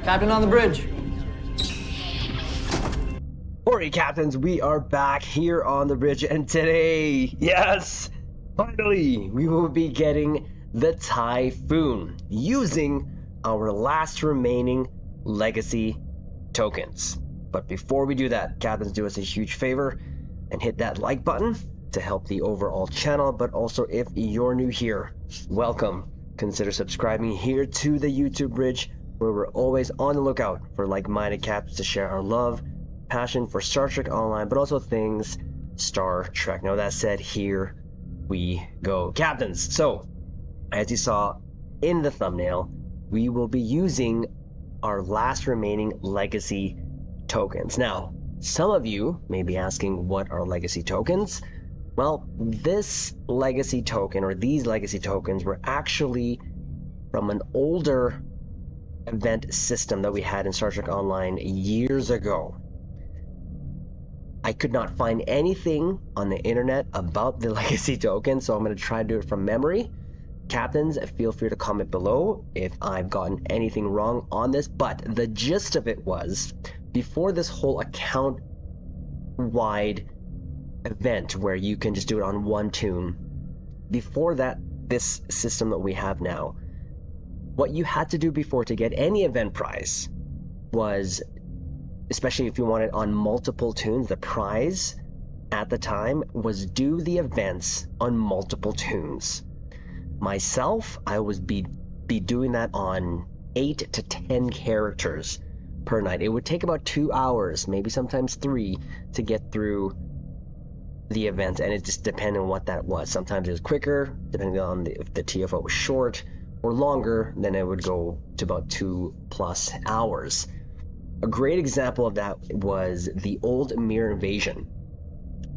Captain on the bridge. Alright, Captains, we are back here on the bridge, and today, yes, finally, we will be getting the Typhoon using our last remaining legacy tokens. But before we do that, Captains, do us a huge favor and hit that like button to help the overall channel. But also, if you're new here, welcome. Consider subscribing here to the YouTube bridge, where we're always on the lookout for like-minded Captains to share our love, passion for Star Trek Online, but also things Star Trek. Now, that said, here we go, Captains. So, as you saw in the thumbnail, we will be using our last remaining legacy tokens. Now, some of you may be asking, what are legacy tokens? Well, this legacy token, or these legacy tokens, were actually from an older event system that we had in Star Trek Online years ago. I could not find anything on the internet about the legacy token, so I'm going to try to do it from memory. Captains, feel free to comment below if I've gotten anything wrong on this, but the gist of it was, before this whole account-wide event where you can just do it on one tune, before that, this system that we have now, what you had to do before to get any event prize was, especially if you want it on multiple tunes, the prize at the time was do the events on multiple tunes. Myself, I would be doing that on 8 to 10 characters per night. It would take about 2 hours, maybe sometimes 3, to get through the event, and it just depended on what that was. Sometimes it was quicker, depending on if the TFO was short, or longer, then it would go to about 2+ hours. A great example of that was the old Mirror Invasion,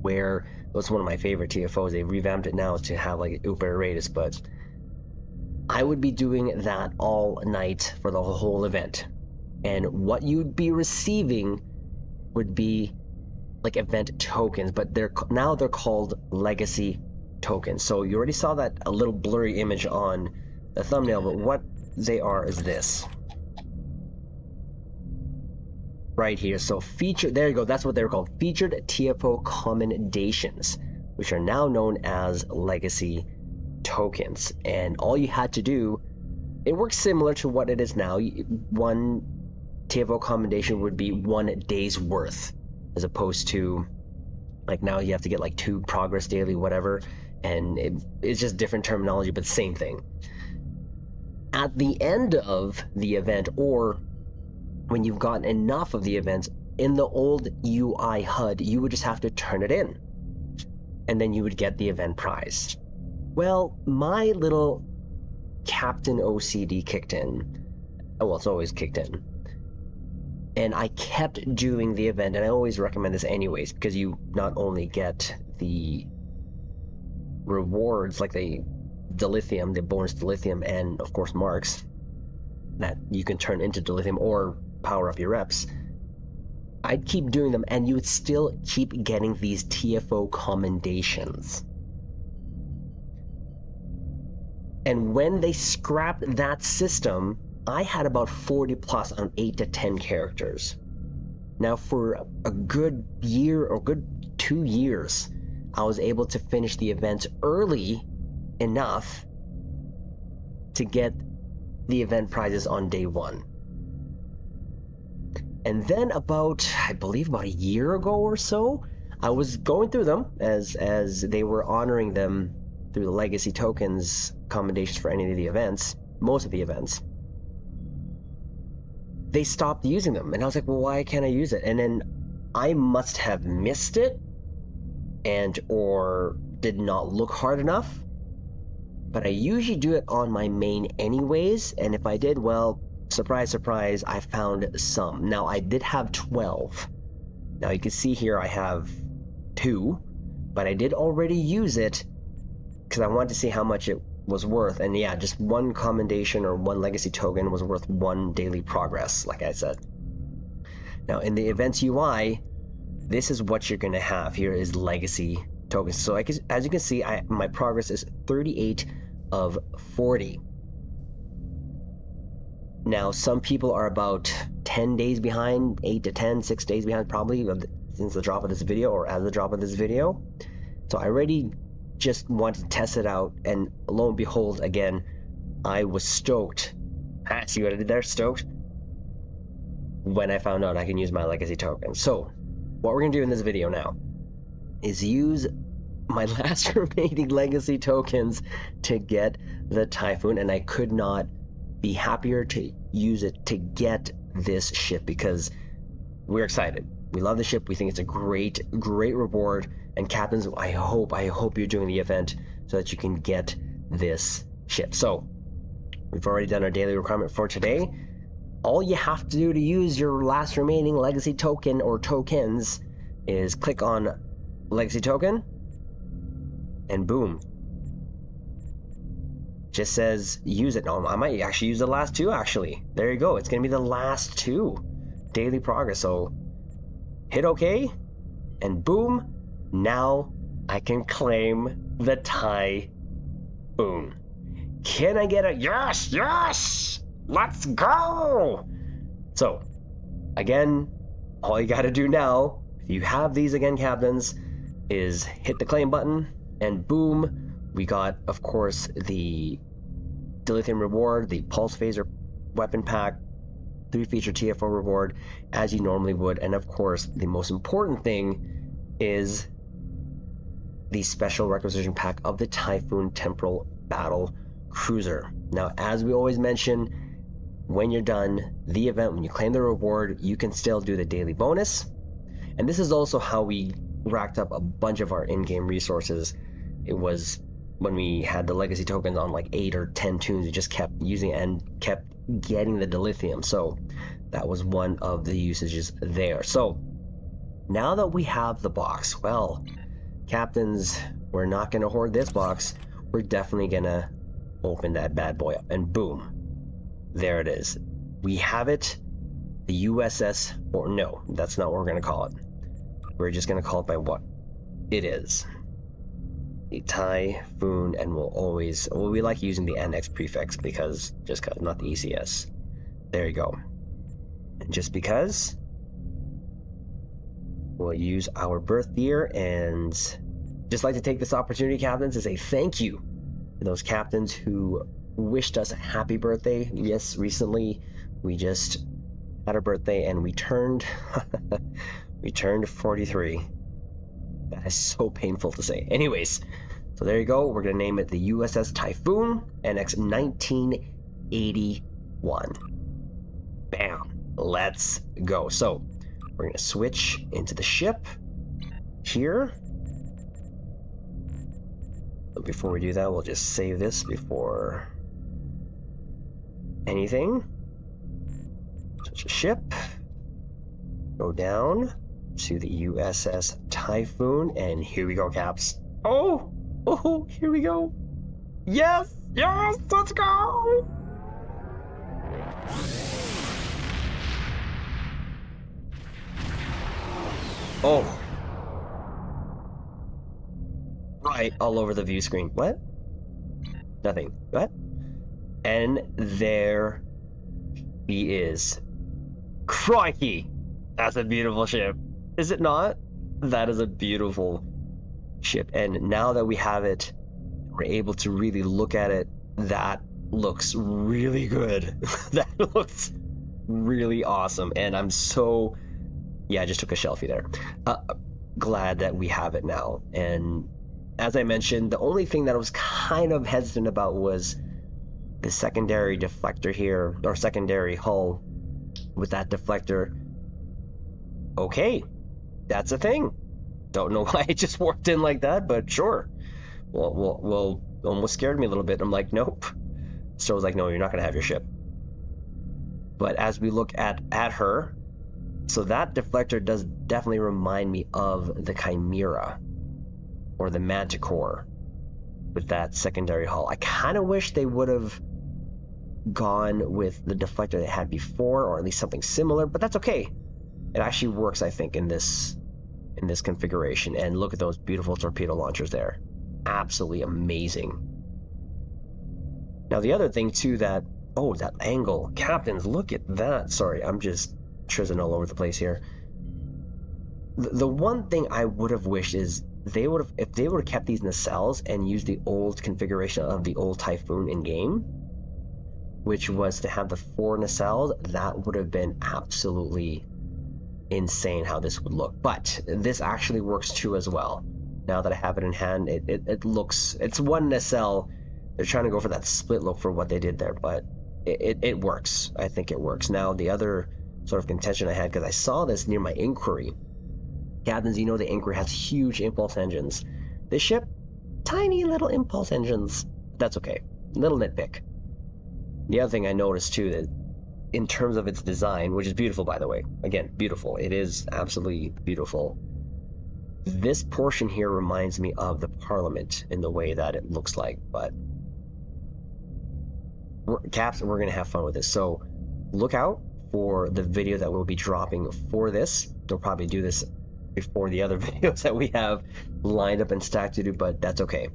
where it was one of my favorite TFOs. They revamped it now to have like Uber Raiders, but I would be doing that all night for the whole event. And what you'd be receiving would be like event tokens, but they're called legacy tokens. So you already saw that a little blurry image on the thumbnail, but what they are is this right here. So featured, there you go, that's what they were called, featured TFO commendations, which are now known as legacy tokens. And all you had to do, it works similar to what it is now. One TFO commendation would be 1 day's worth, as opposed to like now you have to get like 2 progress daily, whatever, and it's just different terminology, but same thing. At the end of the event, or when you've gotten enough of the events in the old UI HUD, you would just have to turn it in, and then you would get the event prize. Well, my little Captain OCD kicked in. Well, it's always kicked in. And I kept doing the event, and I always recommend this anyways, because you not only get the rewards, like the dilithium, the bonus dilithium, and of course marks that you can turn into dilithium or power up your reps. I'd keep doing them, and you would still keep getting these TFO commendations. And when they scrapped that system, I had about 40+ on 8 to 10 characters. Now, for a good year or good 2 years, I was able to finish the events early enough to get the event prizes on day 1. And then I believe about a year ago or so, I was going through them as they were honoring them through the legacy tokens commendations for any of the events, most of the events. They stopped using them, and I was like, well, why can't I use it? And then I must have missed it, or did not look hard enough. But I usually do it on my main anyways, and if I did, well, surprise, surprise, I found some. Now, I did have 12. Now, you can see here I have 2, but I did already use it because I wanted to see how much it was worth. And yeah, just 1 commendation or 1 legacy token was worth 1 daily progress, like I said. Now, in the events UI, this is what you're going to have. Here is legacy tokens. So as you can see, my progress is 38 of 40. Now, some people are about 10 days behind, 8 to 10, 6 days behind probably since the drop of this video or as the drop of this video. So I already just wanted to test it out, and lo and behold, again, I was stoked. See what I did there? Stoked? When I found out I can use my legacy token. So, what we're going to do in this video now is use my last remaining legacy tokens to get the Typhoon, and I could not be happier to use it to get this ship because we're excited. We love the ship. We think it's a great reward. And captains, I hope you're doing the event so that you can get this ship. So we've already done our daily requirement for today. All you have to do to use your last remaining legacy token or tokens is click on legacy token, and boom, just says use it. No, I might actually use the last two. Actually, there you go. It's gonna be the last two daily progress. So hit OK, and boom, now I can claim the Typhoon. Can I get a yes? Yes! Let's go! So, again, all you gotta do now, if you have these again, captains, is hit the claim button, and boom, we got, of course, the dilithium reward, the pulse phaser weapon pack, 3-feature TFO reward, as you normally would, and of course, the most important thing is the special requisition pack of the Typhoon Temporal Battle Cruiser. Now, as we always mention, when you're done the event, when you claim the reward, you can still do the daily bonus. And this is also how we racked up a bunch of our in-game resources. It was when we had the legacy tokens on like 8 or 10 tunes, we just kept using it and kept getting the dilithium. So that was one of the usages there. So now that we have the box, well, captains, we're not going to hoard this box. We're definitely going to open that bad boy up, and boom, there it is. We have it, the USS, or no, that's not what we're going to call it. We're just going to call it by what it is. The Typhoon, and we like using the NX prefix because, not the ECS. There you go. And just because, we'll use our birth year, and just like to take this opportunity, captains, to say thank you to those captains who wished us a happy birthday. Yes, recently we just had our birthday and we turned 43. That is so painful to say. Anyways, so there you go. We're gonna name it the USS Typhoon NX 1981. Bam, let's go. So we're gonna switch into the ship here. But before we do that, we'll just save this before anything. Switch the ship. Go down to the USS Typhoon, and here we go, caps. Oh, here we go. Yes, let's go. Oh. Right, all over the view screen. What? Nothing. What? And there he is. Crikey! That's a beautiful ship. Is it not? That is a beautiful ship. And now that we have it, we're able to really look at it. That looks really good. That looks really awesome. And I'm so... Yeah, I just took a selfie there. Glad that we have it now. And as I mentioned, the only thing that I was kind of hesitant about was the secondary deflector here, or secondary hull with that deflector. Okay, that's a thing. Don't know why it just worked in like that, but sure. Well, almost scared me a little bit. I'm like, nope. So I was like, no, you're not going to have your ship. But as we look at her, so that deflector does definitely remind me of the Chimera or the Manticore with that secondary hull. I kind of wish they would have gone with the deflector they had before, or at least something similar, but that's okay. It actually works, I think, in this configuration. And look at those beautiful torpedo launchers there. Absolutely amazing. Now the other thing too that Oh, that angle. Captains, look at that. Sorry, I'm just trizzing all over the place here. The one thing I would have wished is if they would have kept these nacelles and used the old configuration of the old Typhoon in game, which was to have the 4 nacelles, that would have been absolutely insane how this would look. But this actually works too as well. Now that I have it in hand, it looks, it's one nacelle. They're trying to go for that split look for what they did there, but it works. I think it works. Now, the other sort of contention I had, because I saw this near my Inquiry. Captains, you know the Inquiry has huge impulse engines. This ship, tiny little impulse engines. That's okay. Little nitpick. The other thing I noticed too, that in terms of its design, which is beautiful by the way, again, beautiful. It is absolutely beautiful. This portion here reminds me of the Parliament in the way that it looks like, but Caps, we're going to have fun with this. So look out for the video that we'll be dropping for this. They'll probably do this before the other videos that we have lined up and stacked to do, but that's okay.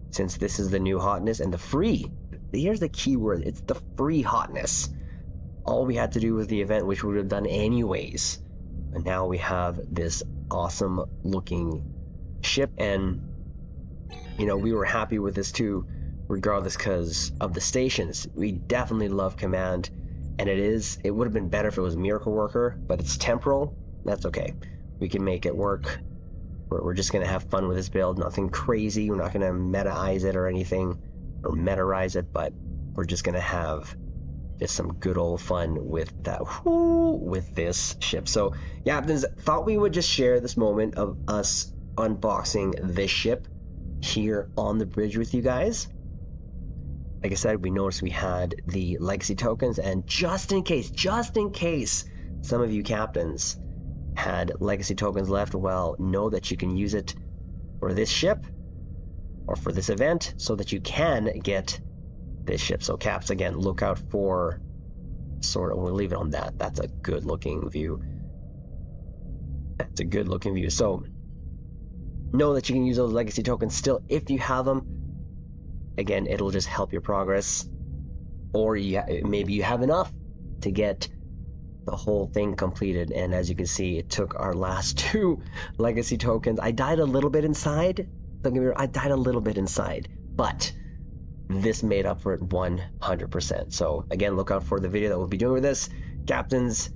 Since this is the new hotness and the free, here's the key word, it's the free hotness. All we had to do was the event, which we would have done anyways. And now we have this awesome looking ship, and you know, we were happy with this too, regardless because of the stations. We definitely love Command, and it would have been better if it was Miracle Worker, but it's temporal. That's okay. We can make it work. We're just gonna have fun with this build. Nothing crazy. We're not gonna meta-ize it or anything, or meta-rise it, but we're just gonna have just some good old fun with that, with this ship. So yeah, thought we would just share this moment of us unboxing this ship here on the bridge with you guys. Like I said, we noticed we had the legacy tokens, and just in case some of you captains had legacy tokens left, well, know that you can use it for this ship or for this event so that you can get this ship. So Caps, again, look out for sort of, we'll leave it on that. That's a good looking view. That's a good looking view. So know that you can use those legacy tokens still if you have them. Again, it'll just help your progress, or maybe you have enough to get the whole thing completed. And as you can see, it took our last 2 legacy tokens. I died a little bit inside. Don't get me wrong, I died a little bit inside, but this made up for it 100%. So again, look out for the video that we'll be doing with this. Captains,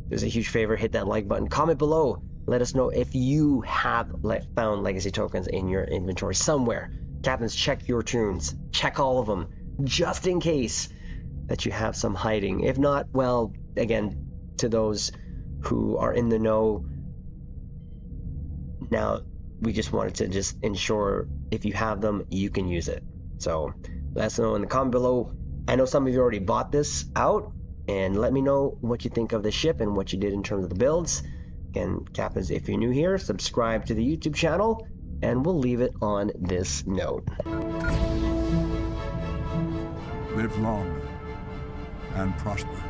there's a huge favor, hit that like button, comment below, let us know if you have found legacy tokens in your inventory somewhere. Captains, check your tunes, check all of them, just in case that you have some hiding. If not, well, again, to those who are in the know, now we just wanted to just ensure if you have them, you can use it. So let us know in the comment below. I know some of you already bought this out, and let me know what you think of the ship and what you did in terms of the builds. Again, Captains, if you're new here, subscribe to the YouTube channel, and we'll leave it on this note. Live long and prosper.